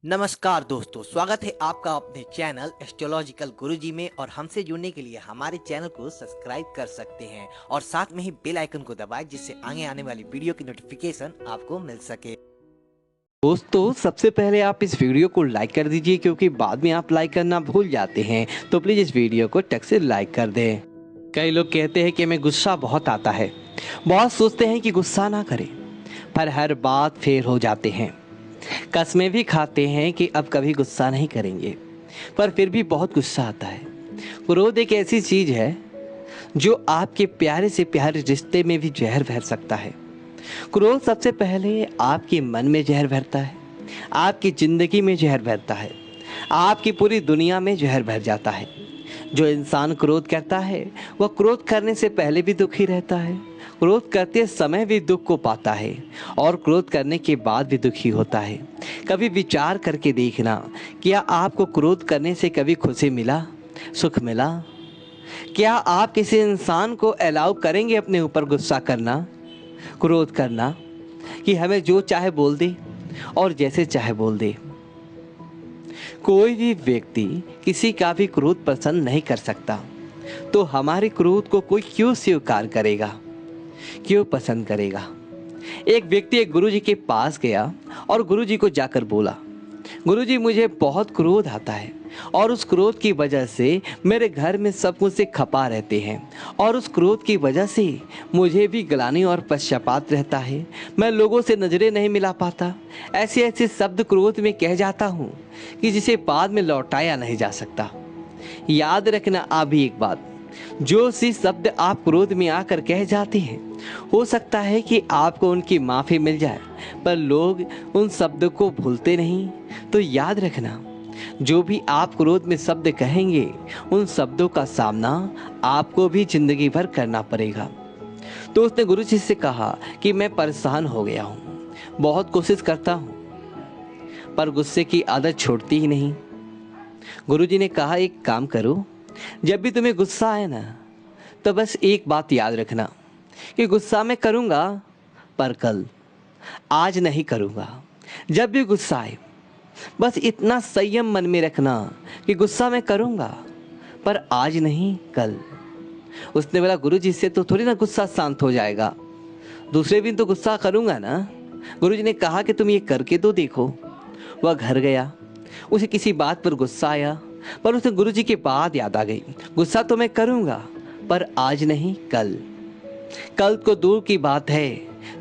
नमस्कार दोस्तों, स्वागत है आपका अपने चैनल एस्ट्रोलॉजिकल गुरुजी में। और हमसे जुड़ने के लिए हमारे चैनल को सब्सक्राइब कर सकते हैं और साथ में ही बेल आइकन को दबाएं, जिससे आगे आने वाली वीडियो की नोटिफिकेशन आपको मिल सके। दोस्तों, सबसे पहले आप इस वीडियो को लाइक कर दीजिए, क्योंकि बाद में आप लाइक करना भूल जाते हैं। तो प्लीज़ इस वीडियो को टक से लाइक कर दें। कई लोग कहते हैं कि हमें गुस्सा बहुत आता है, बहुत सोचते हैं कि गुस्सा ना करें, पर हर बात फेल हो जाते हैं। कस्में भी खाते हैं कि अब कभी गुस्सा नहीं करेंगे, पर फिर भी बहुत गुस्सा आता है। क्रोध एक ऐसी चीज़ है जो आपके प्यारे से प्यारे रिश्ते में भी जहर भर सकता है। क्रोध सबसे पहले आपके मन में जहर भरता है, आपकी ज़िंदगी में जहर भरता है, आपकी पूरी दुनिया में जहर भर जाता है। जो इंसान क्रोध करता है वह क्रोध करने से पहले भी दुखी रहता है, क्रोध करते समय भी दुख को पाता है और क्रोध करने के बाद भी दुखी होता है। कभी विचार करके देखना, क्या आपको क्रोध करने से कभी खुशी मिला, सुख मिला? क्या आप किसी इंसान को अलाउ करेंगे अपने ऊपर गुस्सा करना, क्रोध करना, कि हमें जो चाहे बोल दे और जैसे चाहे बोल दे? कोई भी व्यक्ति किसी का भी क्रोध पसंद नहीं कर सकता, तो हमारे क्रोध को कोई क्यों स्वीकार करेगा, क्यों पसंद करेगा? एक व्यक्ति एक गुरुजी के पास गया और गुरुजी को जाकर बोला, गुरुजी मुझे बहुत क्रोध आता है और उस क्रोध की वजह से मेरे घर में सब मुझसे खपा रहते हैं और उस क्रोध की वजह से मुझे भी ग्लानि और पश्चाताप रहता है। मैं लोगों से नज़रें नहीं मिला पाता, ऐसे ऐसे शब्द क्रोध में कह जाता हूँ कि जिसे बाद में लौटाया नहीं जा सकता। याद रखना अभी एक बात, जो सी शब्द आप क्रोध में आकर कह जाते हैं, हो सकता है कि आपको उनकी माफ़ी मिल जाए, पर लोग उन शब्दों को भूलते नहीं। तो याद रखना, जो भी आप क्रोध में शब्द कहेंगे, उन शब्दों का सामना आपको भी जिंदगी भर करना पड़ेगा। तो उसने गुरुजी से कहा कि मैं परेशान हो गया हूँ, बहुत कोशिश करता हूँ, पर गुस्से की आदत छोड़ती ही नहीं। गुरुजी ने कहा, एक काम करो, जब भी तुम्हें गुस्सा आए ना, तो बस एक बात याद रखना कि गुस्सा मैं करूँगा, पर कल, आज नहीं करूँगा। जब भी गुस्सा आए, बस इतना संयम मन में रखना कि गुस्सा मैं करूँगा, पर आज नहीं, कल। उसने बोला, गुरुजी इससे तो थोड़ी ना गुस्सा शांत हो जाएगा, दूसरे दिन तो गुस्सा करूँगा ना। गुरुजी ने कहा कि तुम ये करके तो देखो। वह घर गया, उसे किसी बात पर गुस्सा आया, पर उसे गुरुजी की बात याद आ गई, गुस्सा तो मैं करूँगा, पर आज नहीं, कल। कल को दूर की बात है,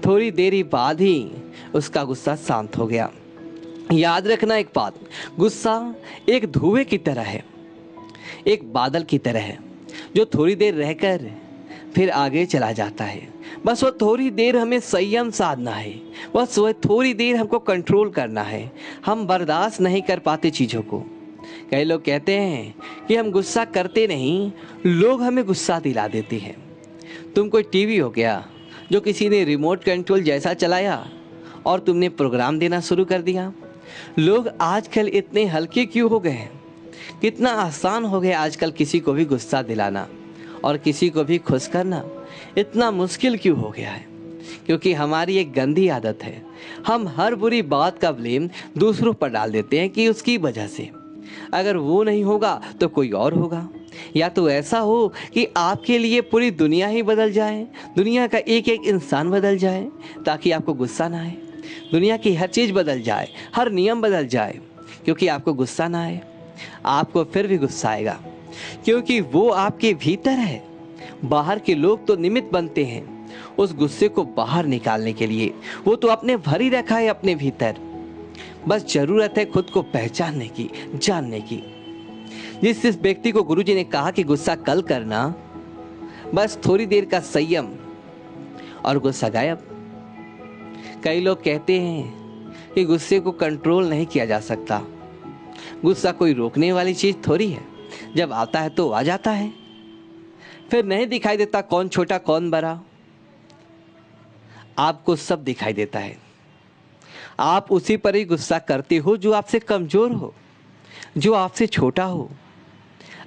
थोड़ी देरी बाद ही उसका गुस्सा शांत हो गया। याद रखना एक बात, गुस्सा एक धुएं की तरह है, एक बादल की तरह है, जो थोड़ी देर रहकर फिर आगे चला जाता है। बस वो थोड़ी देर हमें संयम साधना है, बस वो थोड़ी देर हमको कंट्रोल करना है। हम बर्दाश्त नहीं कर पाते चीज़ों को। कई लोग कहते हैं कि हम गुस्सा करते नहीं, लोग हमें गुस्सा दिला देते हैं। तुम कोई टीवी हो गया जो किसी ने रिमोट कंट्रोल जैसा चलाया और तुमने प्रोग्राम देना शुरू कर दिया। लोग आजकल इतने हल्के क्यों हो गए हैं? कितना आसान हो गया आजकल किसी को भी गुस्सा दिलाना और किसी को भी खुश करना, इतना मुश्किल क्यों हो गया है? क्योंकि हमारी एक गंदी आदत है, हम हर बुरी बात का ब्लेम दूसरों पर डाल देते हैं कि उसकी वजह से, अगर वो नहीं होगा तो कोई और होगा। या तो ऐसा हो कि आपके लिए पूरी दुनिया ही बदल जाए, दुनिया का एक एक इंसान बदल जाए, ताकि आपको गुस्सा ना आए। दुनिया की हर चीज़ बदल जाए, हर नियम बदल जाए, क्योंकि आपको गुस्सा ना आए। आपको फिर भी गुस्सा आएगा, क्योंकि वो आपके भीतर है। बाहर के लोग तो निमित्त बनते हैं उस गुस्से को बाहर निकालने के लिए, वो तो अपने भर ही रखा है अपने भीतर। बस जरूरत है खुद को पहचानने की, जानने की। जिस व्यक्ति को गुरुजी ने कहा कि गुस्सा कल करना, बस थोड़ी देर का संयम और गुस्सा गायब। कई लोग कहते हैं कि गुस्से को कंट्रोल नहीं किया जा सकता। गुस्सा कोई रोकने वाली चीज़ थोड़ी है, जब आता है तो आ जाता है, फिर नहीं दिखाई देता कौन छोटा कौन बड़ा। आपको सब दिखाई देता है। आप उसी पर ही गुस्सा करते हो जो आपसे कमज़ोर हो, जो आपसे छोटा हो।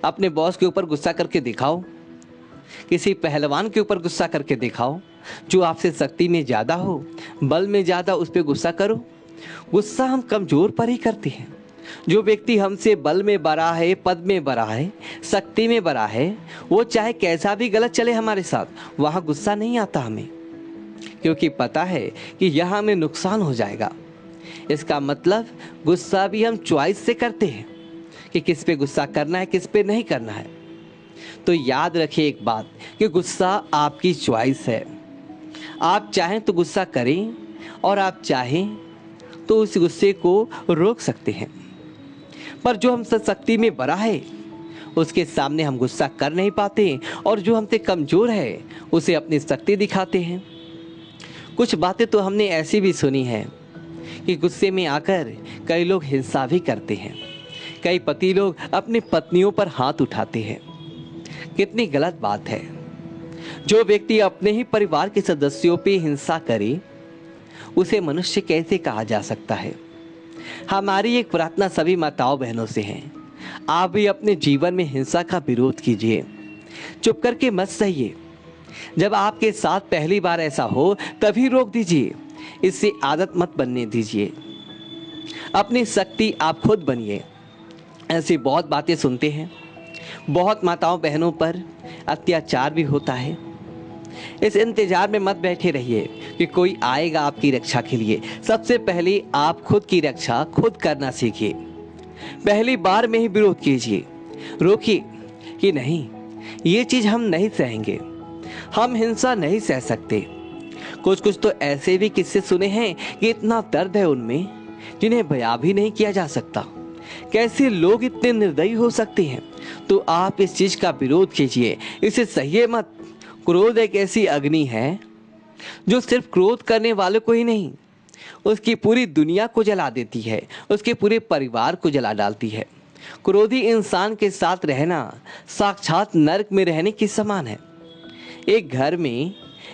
अपने बॉस के ऊपर गुस्सा करके दिखाओ, किसी पहलवान के ऊपर गुस्सा करके दिखाओ, जो आपसे शक्ति में ज़्यादा हो, बल में ज़्यादा, उस पर गुस्सा करो। गुस्सा हम कमजोर पर ही करते हैं। जो व्यक्ति हमसे बल में बड़ा है, पद में बड़ा है, शक्ति में बड़ा है, वो चाहे कैसा भी गलत चले हमारे साथ, वहाँ गुस्सा नहीं आता हमें, क्योंकि पता है कि यहाँ हमें नुकसान हो जाएगा। इसका मतलब गुस्सा भी हम चॉइस से करते हैं कि किस पे गुस्सा करना है, किस पे नहीं करना है। तो याद रखिए एक बात कि गुस्सा आपकी चॉइस है। आप चाहें तो गुस्सा करें और आप चाहें तो उस गुस्से को रोक सकते हैं। पर जो हमसे शक्ति में बड़ा है उसके सामने हम गुस्सा कर नहीं पाते, और जो हमसे कमज़ोर है उसे अपनी शक्ति दिखाते हैं। कुछ बातें तो हमने ऐसी भी सुनी हैं कि गुस्से में आकर कई लोग हिंसा भी करते हैं। कई पति लोग अपनी पत्नियों पर हाथ उठाते हैं। कितनी गलत बात है। जो व्यक्ति अपने ही परिवार के सदस्यों पे हिंसा करे उसे मनुष्य कैसे कहा जा सकता है। हमारी एक प्रार्थना सभी माताओं बहनों से है, आप भी अपने जीवन में हिंसा का विरोध कीजिए, चुप करके मत सहिए। जब आपके साथ पहली बार ऐसा हो तभी रोक दीजिए, इससे आदत मत बनने दीजिए। अपनी शक्ति आप खुद बनिए। ऐसी बहुत बातें सुनते हैं, बहुत माताओं बहनों पर अत्याचार भी होता है। इस इंतजार में मत बैठे रहिए कि कोई आएगा आपकी रक्षा के लिए। सबसे पहले आप खुद की रक्षा खुद करना सीखिए। पहली बार में ही विरोध कीजिए, रोकिए कि नहीं, ये चीज़ हम नहीं सहेंगे, हम हिंसा नहीं सह सकते। कुछ तो ऐसे भी किस्से सुने हैं कि इतना दर्द है उनमें जिन्हें बयां भी नहीं किया जा सकता। कैसे लोग इतने निर्दयी हो सकते हैं। तो आप इस चीज का विरोध कीजिए, इसे सहिए मत। क्रोध एक ऐसी अग्नि है जो सिर्फ क्रोध करने वाले को ही नहीं, उसकी पूरी दुनिया को जला देती है, उसके पूरे परिवार को जला डालती है। क्रोधी इंसान के साथ रहना साक्षात नरक में रहने के समान है। एक घर में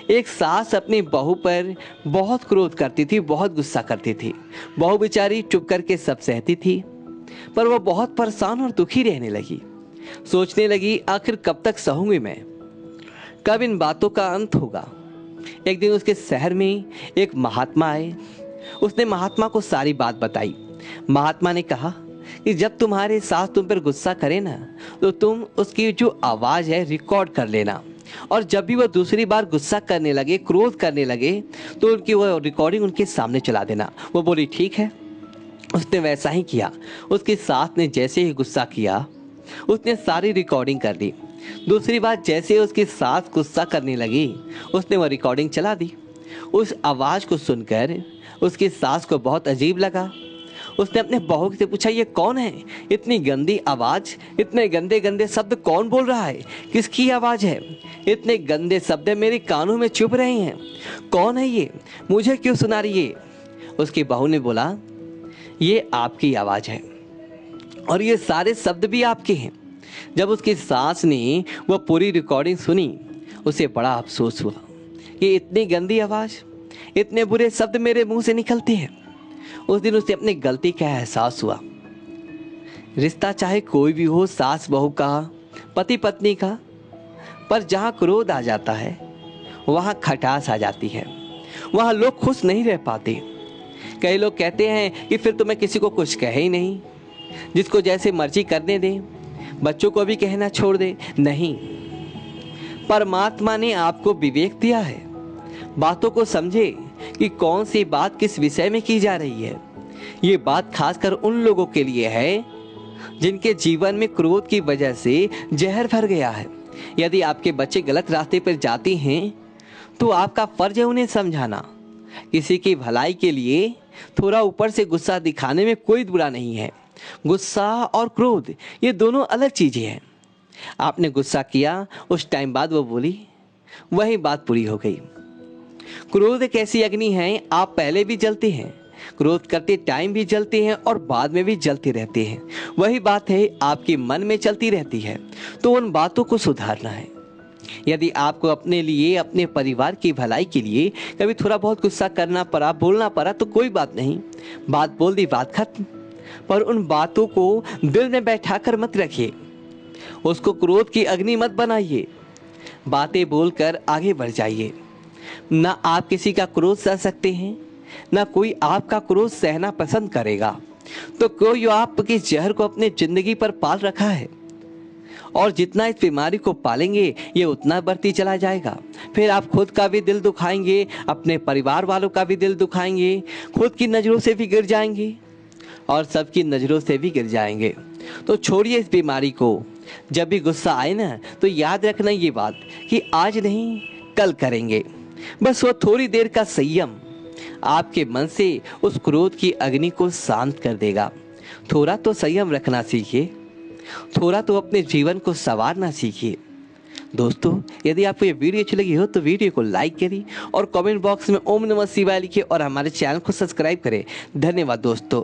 एक सास अपनी बहू पर बहुत क्रोध करती थी, बहुत गुस्सा करती थी। बहू बेचारी चुप करके सब सहती थी, पर वो बहुत परेशान और दुखी रहने लगी। सोचने लगी आखिर कब तक सहूंगी मैं, कब इन बातों का अंत होगा। एक दिन उसके शहर में एक महात्मा आए। उसने महात्मा को सारी बात बताई। महात्मा ने कहा कि जब तुम्हारे सास तुम पर गुस्सा करे ना, तो तुम उसकी जो आवाज़ है रिकॉर्ड कर लेना, और जब भी वह दूसरी बार गुस्सा करने लगे, क्रोध करने लगे, तो उनकी वह रिकॉर्डिंग उनके सामने चला देना। वो बोली ठीक है। उसने वैसा ही किया। उसकी सास ने जैसे ही गुस्सा किया उसने सारी रिकॉर्डिंग कर दी। दूसरी बार जैसे उसकी सास गुस्सा करने लगी उसने वह रिकॉर्डिंग चला दी। उस आवाज़ को सुनकर उसकी सास को बहुत अजीब लगा। उसने अपने बहू से पूछा, ये कौन है? इतनी गंदी आवाज़, इतने गंदे गंदे शब्द कौन बोल रहा है? किसकी आवाज़ है? इतने गंदे शब्द मेरे कानों में चुभ रहे हैं। कौन है ये? मुझे क्यों सुना रही है? उसकी बहू ने बोला, ये आपकी आवाज़ है और ये सारे शब्द भी आपके हैं। जब उसकी सास ने वह पूरी रिकॉर्डिंग सुनी उसे बड़ा अफसोस हुआ कि इतनी गंदी आवाज़, इतने बुरे शब्द मेरे मुंह से निकलते हैं। उस दिन उसे अपनी गलती का एहसास हुआ। रिश्ता चाहे कोई भी हो, सास बहू का, पति पत्नी का, पर जहाँ क्रोध आ जाता है वहाँ खटास आ जाती है, वहाँ लोग खुश नहीं रह पाते। कई लोग कहते हैं कि फिर तो मैं किसी को कुछ कहे ही नहीं, जिसको जैसे मर्जी करने दें, बच्चों को भी कहना छोड़ दे। नहीं, परमात्मा ने आपको विवेक दिया है। बातों को समझे कि कौन सी बात किस विषय में की जा रही है। ये बात खासकर उन लोगों के लिए है जिनके जीवन में क्रोध की वजह से जहर भर गया है। यदि आपके बच्चे गलत रास्ते पर जाते हैं तो आपका फर्ज है उन्हें समझाना। किसी की भलाई के लिए थोड़ा ऊपर से गुस्सा दिखाने में कोई बुरा नहीं है। गुस्सा और क्रोध ये दोनों अलग चीजें हैं। आपने गुस्सा किया, उस टाइम बाद वो बोली, वही बात पूरी हो गई। क्रोध एक ऐसी अग्नि है, आप पहले भी जलते हैं, क्रोध करते टाइम भी जलते हैं और बाद में भी जलते रहते हैं। वही बात है आपके मन में चलती रहती है, तो उन बातों को सुधारना है। यदि आपको अपने लिए, अपने परिवार की भलाई के लिए कभी थोड़ा बहुत गुस्सा करना पड़ा, बोलना पड़ा, तो कोई बात नहीं, बात बोल दी, बात खत्म। पर उन बातों को दिल में बैठा कर मत रखिए, उसको क्रोध की अग्नि मत बनाइए। बातें बोलकर आगे बढ़ जाइए। ना आप किसी का क्रोध सह सकते हैं, ना कोई आपका क्रोध सहना पसंद करेगा। तो कोई आपके जहर को अपने जिंदगी पर पाल रखा है, और जितना इस बीमारी को पालेंगे ये उतना बढ़ती चला जाएगा। फिर आप खुद का भी दिल दुखाएंगे, अपने परिवार वालों का भी दिल दुखाएंगे, खुद की नज़रों से भी गिर जाएंगे और सबकी नज़रों से भी गिर जाएंगे। तो छोड़िए इस बीमारी को। जब भी गुस्सा आए ना तो याद रखना ये बात कि आज नहीं कल करेंगे। बस वो थोड़ी देर का संयम आपके मन से उस क्रोध की अग्नि को शांत कर देगा। थोड़ा तो संयम रखना सीखिए, थोड़ा तो अपने जीवन को संवारना सीखिए। दोस्तों, यदि आपको ये वीडियो अच्छी लगी हो तो वीडियो को लाइक करिए और कमेंट बॉक्स में ओम नमः शिवाय लिखिए और हमारे चैनल को सब्सक्राइब करें। धन्यवाद दोस्तों।